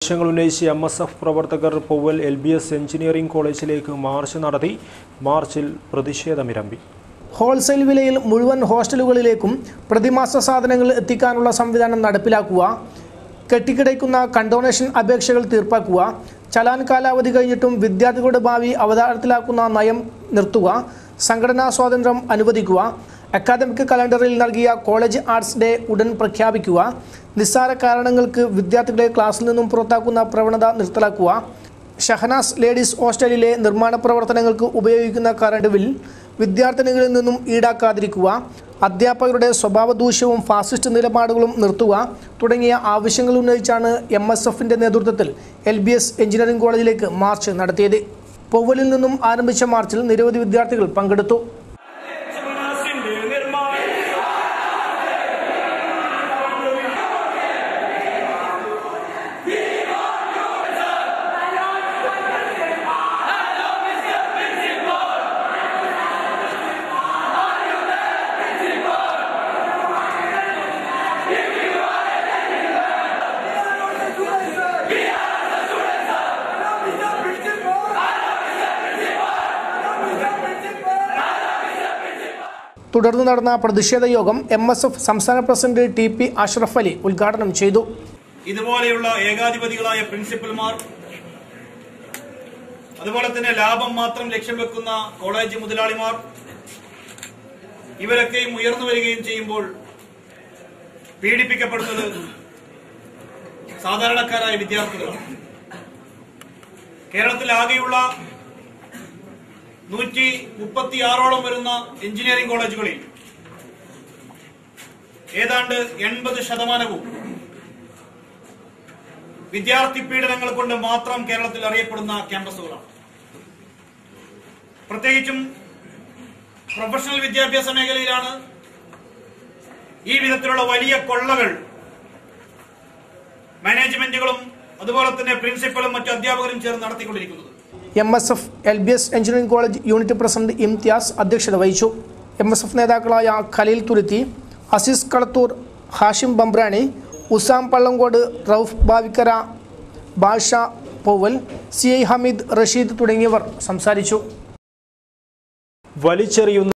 ഉന്നയിച്ച് MSF പ്രവർത്തകർ Powell LBS engineering കോളേജിലേക്ക് മാർച്ച് നടത്തി. മാർച്ചിൽ പ്രതിഷേധമിരമ്പി. ഹോൾസെയിൽ വിലയിൽ മുഴുവൻ ഹോസ്റ്റലുകളിലേക്കും പ്രതിമാസ സാധനങ്ങൾ എത്തിക്കാനുള്ള സംവിധാനം നടപ്പിലാക്കുക, കെട്ടിക്കിടക്കുന്ന കണ്ടോണേഷൻ അപേക്ഷകൾ തീർപ്പാക്കുക, ചലാൻ കാലാവധി കഴിഞ്ഞിട്ടും വിദ്യാർത്ഥികളുടെ ഭാവി അവതാരത്തിലാക്കുന്ന നയം നിർത്തുക, സംഘടനാ സ്വാതന്ത്ര്യം അനുവദിക്കുക, അക്കാദമിക് കലണ്ടറിൽ നൽകിയ കോളേജ് ആർട്സ് ഡേ ഉടൻ പ്രഖ്യാപിക്കുക, നിസ്സാര കാരണങ്ങൾക്ക് വിദ്യാർത്ഥികളെ ക്ലാസ്സിൽ നിന്നും പുറത്താക്കുന്ന പ്രവണത നിർത്തലാക്കുക, ഷഹനാസ് ലേഡീസ് ഹോസ്റ്റലിലെ നിർമ്മാണ പ്രവർത്തനങ്ങൾക്ക് ഉപയോഗിക്കുന്ന കറണ്ട് ബിൽ വിദ്യാർത്ഥിനികളിൽ നിന്നും ഈടാക്കാതിരിക്കുക, അധ്യാപകരുടെ സ്വഭാവദൂഷ്യവും ഫാസിസ്റ്റ് നിലപാടുകളും നിർത്തുക തുടങ്ങിയ ആവശ്യങ്ങൾ ഉന്നയിച്ചാണ് MSFന്റെ നേതൃത്വത്തിൽ LBS എഞ്ചിനീയറിംഗ് കോളേജിലേക്ക് മാർച്ച് നടത്തിയത്. പൗവലിൽ നിന്നും ആരംഭിച്ച മാർച്ചിൽ നിരവധി വിദ്യാർത്ഥികൾ പങ്കെടുത്തു. തുടർന്ന് നടന്ന പ്രതിഷേധ യോഗം MSF സംസ്ഥാന പ്രസിഡന്റ് TP അഷ്റഫ് അലി ഉദ്ഘാടനം ചെയ്തു. ഇതുപോലെയുള്ള ഏകാധിപതികളായ പ്രിൻസിപ്പൽമാർ, അതുപോലെ തന്നെ ലാഭം മാത്രം ലക്ഷ്യം വെക്കുന്ന കോളേജ് മുതലാളിമാർ, ഇവരൊക്കെയും ഉയർന്നു വരികയും ചെയ്യുമ്പോൾ പീഡിപ്പിക്കപ്പെടുന്നത് സാധാരണക്കാരായ വിദ്യാർത്ഥികളാണ്. കേരളത്തിലാകെയുള്ള 136ഓളം വരുന്ന എഞ്ചിനീയറിംഗ് കോളേജുകളിൽ ഏതാണ്ട് 80% വിദ്യാർത്ഥി പീഡനങ്ങൾ കൊണ്ട് മാത്രം കേരളത്തിൽ അറിയപ്പെടുന്ന ക്യാമ്പസുകളാണ്. പ്രത്യേകിച്ചും പ്രൊഫഷണൽ വിദ്യാഭ്യാസ മേഖലയിലാണ് ഈ വിധത്തിലുള്ള വലിയ കൊള്ളകൾ മാനേജ്മെന്റുകളും അതുപോലെ തന്നെ പ്രിൻസിപ്പലും മറ്റു അധ്യാപകരും ചേർന്ന് നടത്തിക്കൊണ്ടിരിക്കുന്നത്. MSF LBS engineering college unit president Imtiaz അധ്യക്ഷത വഹിച്ചു. MSF നേതാക്കളായ ഖലീൽ തുരുത്തി, അസീസ് കളത്തൂർ, ഹാഷിം ബംബ്രാണി, ഉസാം പള്ളങ്കോട്, റൌഫ് ബാവിക്കര, ബാഷ പൗവൽ, CI ഹമീദ്, റഷീദ് തുടങ്ങിയവർ സംസാരിച്ചു. വലിച്ചെറിയുന്ന